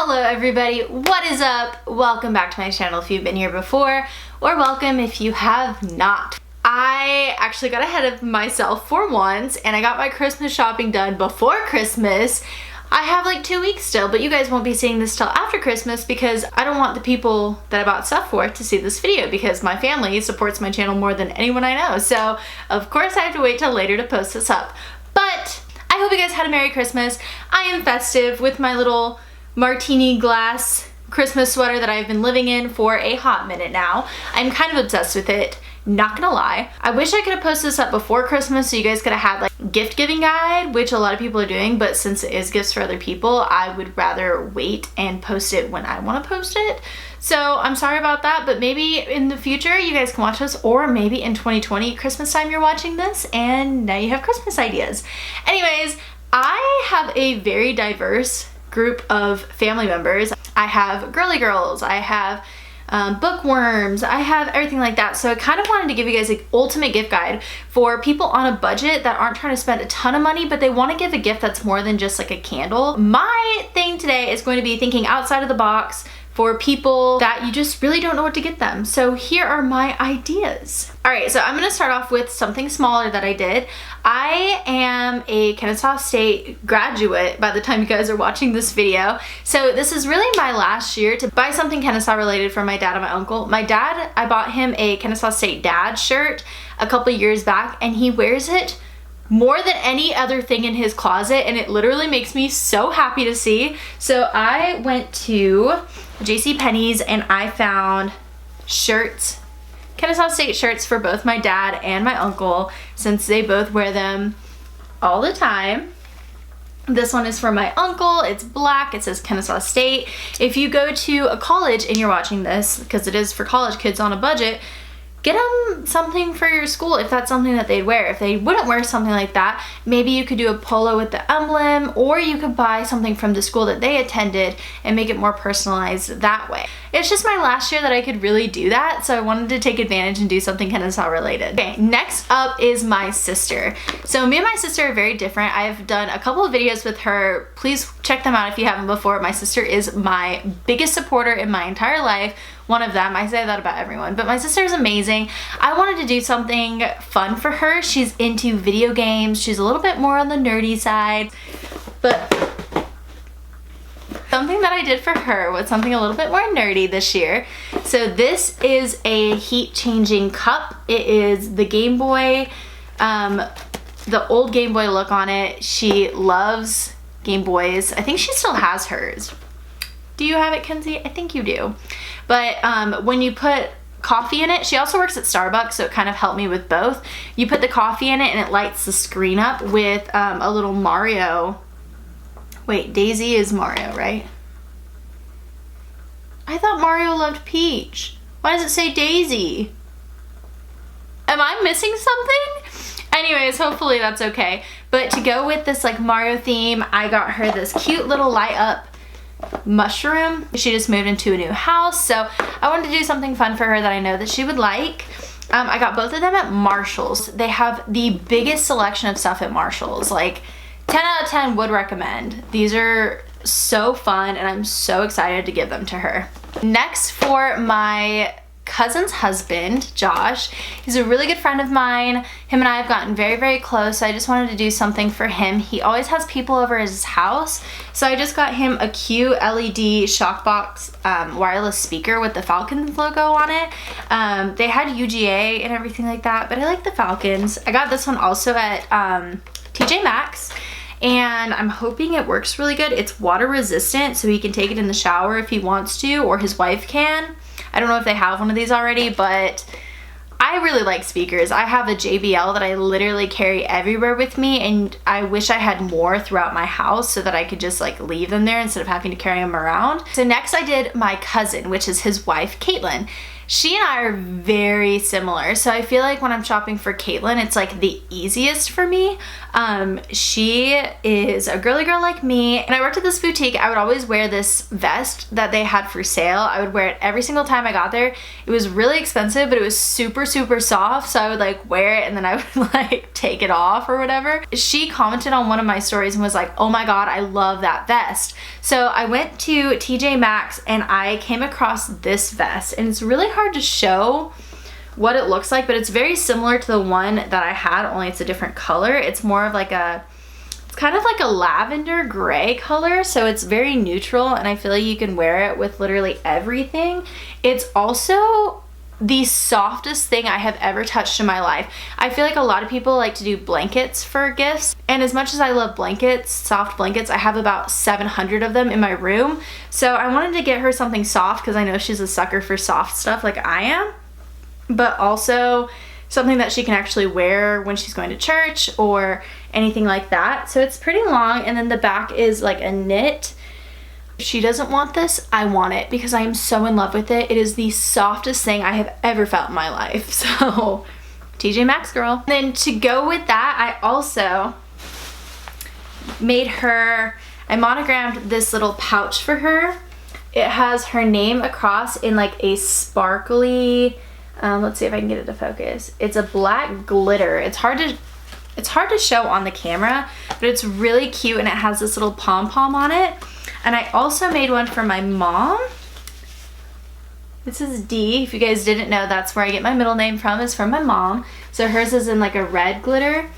Hello everybody, what is up? Welcome back to my channel if you've been here before, or welcome if you have not. I actually got ahead of myself for once and I got my Christmas shopping done before Christmas. I have like 2 weeks still, but you guys won't be seeing this till after Christmas because I don't want the people that I bought stuff for to see this video because my family supports my channel more than anyone I know. So of course I have to wait till later to post this up. But I hope you guys had a Merry Christmas. I am festive with my little martini glass Christmas sweater that I've been living in for a hot minute now. I'm kind of obsessed with it, not gonna lie. I wish I could have posted this up before Christmas so you guys could have had like gift giving guide, which a lot of people are doing, but since it is gifts for other people, I would rather wait and post it when I want to post it. So I'm sorry about that, but maybe in the future you guys can watch this, or maybe in 2020 Christmas time you're watching this and now you have Christmas ideas. Anyways, I have a very diverse group of family members. I have girly girls, I have bookworms, I have everything like that. So I kind of wanted to give you guys an ultimate gift guide for people on a budget that aren't trying to spend a ton of money, but they want to give a gift that's more than just like a candle. My thing today is going to be thinking outside of the box for people that you just really don't know what to get them. So here are my ideas. All right, so I'm gonna start off with something smaller that I did. I am a Kennesaw State graduate by the time you guys are watching this video. So this is really my last year to buy something Kennesaw related for my dad and my uncle. My dad, I bought him a Kennesaw State dad shirt a couple years back and he wears it more than any other thing in his closet, and it literally makes me so happy to see. So I went to Penney's and I found shirts, Kennesaw State shirts for both my dad and my uncle since they both wear them all the time. This one is for my uncle, it's black, it says Kennesaw State. If you go to a college and you're watching this, because it is for college kids on a budget, get them something for your school if that's something that they'd wear. If they wouldn't wear something like that, maybe you could do a polo with the emblem, or you could buy something from the school that they attended and make it more personalized that way. It's just my last year that I could really do that, so I wanted to take advantage and do something Kennesaw related. Okay, next up is my sister. So me and my sister are very different. I've done a couple of videos with her. Please check them out if you haven't before. My sister is my biggest supporter in my entire life. One of them. I say that about everyone, but my sister is amazing. I wanted to do something fun for her. She's into video games. She's a little bit more on the nerdy side, but something that I did for her was something a little bit more nerdy this year. So this is a heat changing cup. It is the Game Boy, the old Game Boy look on it. She loves Game Boys. I think she still has hers. Do you have it, Kenzie? I think you do. But when you put coffee in it, she also works at Starbucks, so it kind of helped me with both. You put the coffee in it and it lights the screen up with a little Mario. Wait, Daisy is Mario, right? I thought Mario loved Peach. Why does it say Daisy? Am I missing something? Anyways, hopefully that's okay. But to go with this like Mario theme, I got her this cute little light up mushroom. She just moved into a new house, so I wanted to do something fun for her that I know that she would like. I got both of them at Marshall's. They have the biggest selection of stuff at Marshall's. Like 10 out of 10 would recommend. These are so fun and I'm so excited to give them to her. Next, for my cousin's husband, Josh. He's a really good friend of mine. Him and I have gotten very, very close. So I just wanted to do something for him. He always has people over his house. So I just got him a cute LED Shockbox wireless speaker with the Falcons logo on it. They had UGA and everything like that, but I like the Falcons. I got this one also at TJ Maxx. And I'm hoping it works really good. It's water resistant, so he can take it in the shower if he wants to, or his wife can. I don't know if they have one of these already, but I really like speakers. I have a JBL that I literally carry everywhere with me, and I wish I had more throughout my house so that I could just like leave them there instead of having to carry them around. So next I did my cousin, which is his wife, Caitlin. She and I are very similar, so I feel like when I'm shopping for Caitlin, it's like the easiest for me. She is a girly girl like me, and I worked at this boutique. I would always wear this vest that they had for sale. I would wear it every single time I got there. It was really expensive, but it was super, super soft, so I would like wear it and then I would like take it off or whatever. She commented on one of my stories and was like, oh my god, I love that vest. So I went to TJ Maxx and I came across this vest, and it's really hard to show what it looks like, but it's very similar to the one that I had, only it's a different color. It's more of like it's kind of like a lavender gray color, so it's very neutral, and I feel like you can wear it with literally everything. It's also the softest thing I have ever touched in my life. I feel like a lot of people like to do blankets for gifts, and as much as I love blankets, soft blankets, I have about 700 of them in my room. So I wanted to get her something soft because I know she's a sucker for soft stuff like I am, but also something that she can actually wear when she's going to church or anything like that. So it's pretty long, and then the back is like a knit. If she doesn't want this, I want it because I am so in love with it. It is the softest thing I have ever felt in my life. So TJ Maxx girl. And then to go with that, I also made her, I monogrammed this little pouch for her. It has her name across in like a sparkly, let's see if I can get it to focus. It's a black glitter. It's hard to show on the camera, but it's really cute, and it has this little pom-pom on it. And I also made one for my mom. This is D. If you guys didn't know, that's where I get my middle name from, is from my mom. So hers is in like a red glitter,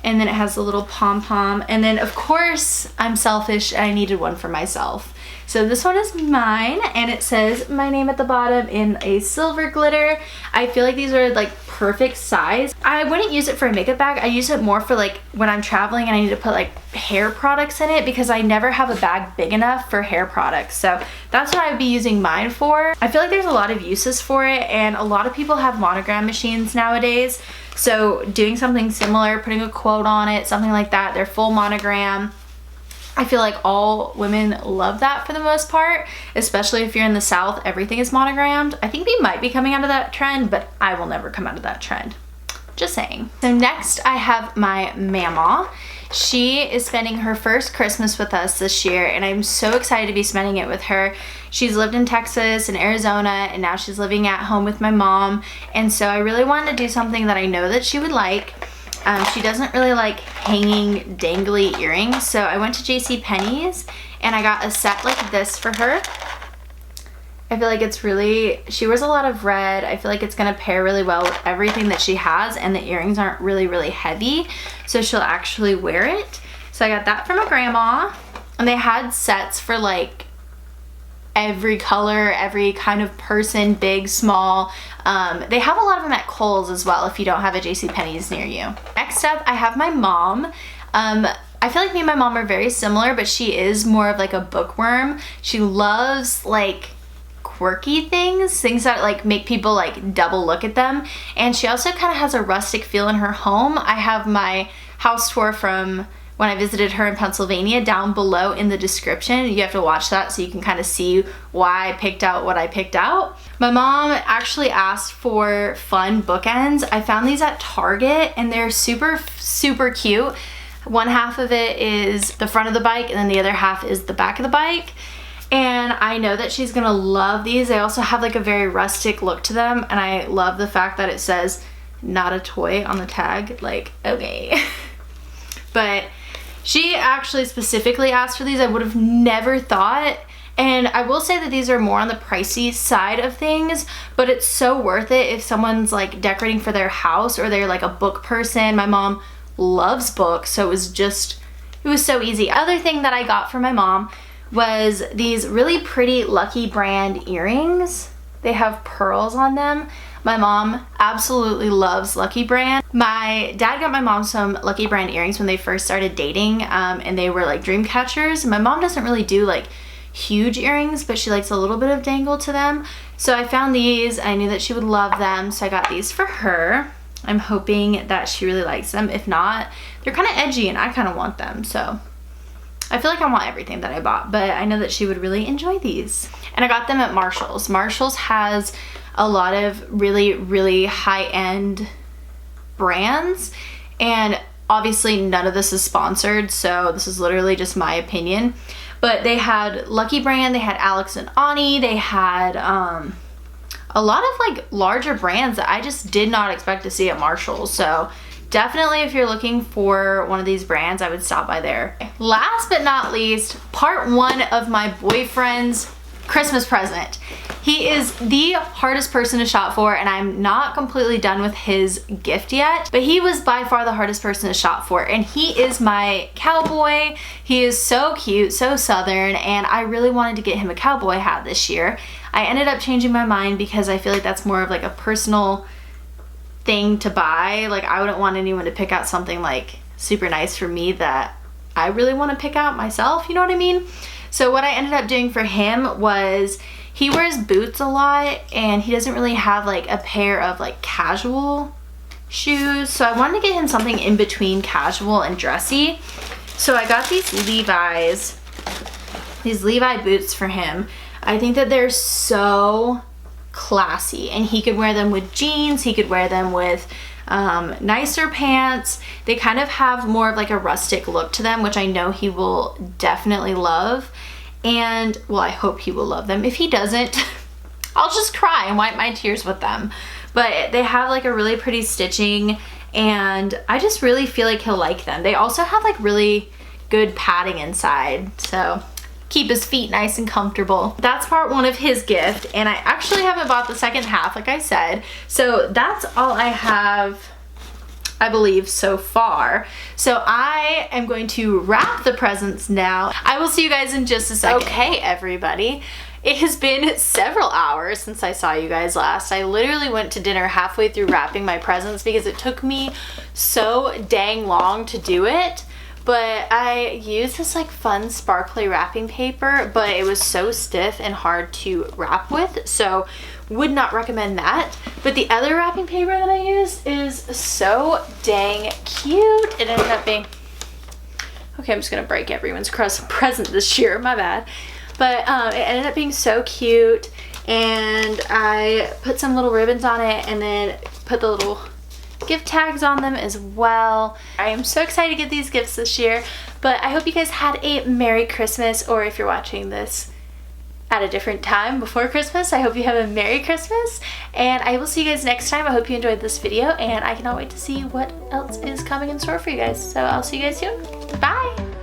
and then it has a little pom-pom. And then of course, I'm selfish and I needed one for myself. So this one is mine, and it says my name at the bottom in a silver glitter. I feel like these are like perfect size. I wouldn't use it for a makeup bag. I use it more for like when I'm traveling and I need to put like hair products in it, because I never have a bag big enough for hair products. So that's what I would be using mine for. I feel like there's a lot of uses for it, and a lot of people have monogram machines nowadays. So doing something similar, putting a quote on it, something like that, they're full monogram. I feel like all women love that for the most part, especially if you're in the South, everything is monogrammed. I think we might be coming out of that trend, but I will never come out of that trend. Just saying. So next I have my mama. She is spending her first Christmas with us this year, and I'm so excited to be spending it with her. She's lived in Texas and Arizona, and now she's living at home with my mom, and so I really wanted to do something that I know that she would like. She doesn't really like hanging dangly earrings, so I went to Penney's and I got a set like this for her. I feel like it's really, she wears a lot of red. I feel like it's gonna pair really well with everything that she has, and the earrings aren't really, really heavy, so she'll actually wear it. So I got that from a grandma, and they had sets for like every color, every kind of person, big, small. They have a lot of them at Kohl's as well if you don't have a JCPenney's near you. Next up, I have my mom. I feel like me and my mom are very similar, but she is more of like a bookworm. She loves like quirky things that like make people like double look at them. And she also kind of has a rustic feel in her home. I have my house tour from when I visited her in Pennsylvania down below in the description. You have to watch that so you can kind of see why I picked out what I picked out. My mom actually asked for fun bookends. I found these at Target, and they're super, super cute. One half of it is the front of the bike, and then the other half is the back of the bike. And I know that she's gonna love these. They also have like a very rustic look to them, and I love the fact that it says not a toy on the tag. Like, okay. But she actually specifically asked for these. I would have never thought. And I will say that these are more on the pricey side of things, but it's so worth it if someone's like decorating for their house or they're like a book person. My mom loves books, so it was so easy. Other thing that I got for my mom was these really pretty Lucky brand earrings. They have pearls on them. My mom absolutely loves Lucky brand. My dad got my mom some Lucky brand earrings when they first started dating, and they were like dream catchers. My mom doesn't really do like huge earrings, but she likes a little bit of dangle to them. So I found these. I knew that she would love them, so I got these for her. I'm hoping that she really likes them. If not, they're kind of edgy and I kind of want them, so I feel like I want everything that I bought, but I know that she would really enjoy these. And I got them at Marshall's. Marshall's has a lot of really, really high-end brands, and Obviously none of this is sponsored, so this is literally just my opinion. But they had Lucky Brand, they had Alex and Ani, they had a lot of like larger brands that I just did not expect to see at Marshall's. So definitely if you're looking for one of these brands, I would stop by there. Last but not least, part one of my boyfriend's Christmas present. He is the hardest person to shop for, and I'm not completely done with his gift yet, but he was by far the hardest person to shop for, and he is my cowboy. He is so cute, so southern, and I really wanted to get him a cowboy hat this year. I ended up changing my mind because I feel like that's more of like a personal thing to buy. Like, I wouldn't want anyone to pick out something like super nice for me that I really want to pick out myself, you know what I mean? So what I ended up doing for him was, he wears boots a lot and he doesn't really have like a pair of like casual shoes. So I wanted to get him something in between casual and dressy. So I got these Levi boots for him. I think that they're so classy, and he could wear them with jeans, he could wear them with nicer pants. They kind of have more of like a rustic look to them, which I know he will definitely love. And well, I hope he will love them. If he doesn't, I'll just cry and wipe my tears with them. But they have like a really pretty stitching, and I just really feel like he'll like them. They also have like really good padding inside, so keep his feet nice and comfortable. That's part one of his gift, and I actually haven't bought the second half, like I said. So that's all I have, I believe, so far. So I am going to wrap the presents now. I will see you guys in just a second. Okay, everybody. It has been several hours since I saw you guys last. I literally went to dinner halfway through wrapping my presents because it took me so dang long to do it. But I used this like fun sparkly wrapping paper, but it was so stiff and hard to wrap with, so would not recommend that. But the other wrapping paper that I used is so dang cute. It ended up being, okay, I'm just gonna break everyone's present this year, my bad. But it ended up being so cute, and I put some little ribbons on it and then put the little gift tags on them as well. I am so excited to get these gifts this year, but I hope you guys had a Merry Christmas, or if you're watching this at a different time before Christmas, I hope you have a Merry Christmas, and I will see you guys next time. I hope you enjoyed this video, and I cannot wait to see what else is coming in store for you guys. So I'll see you guys soon. Bye!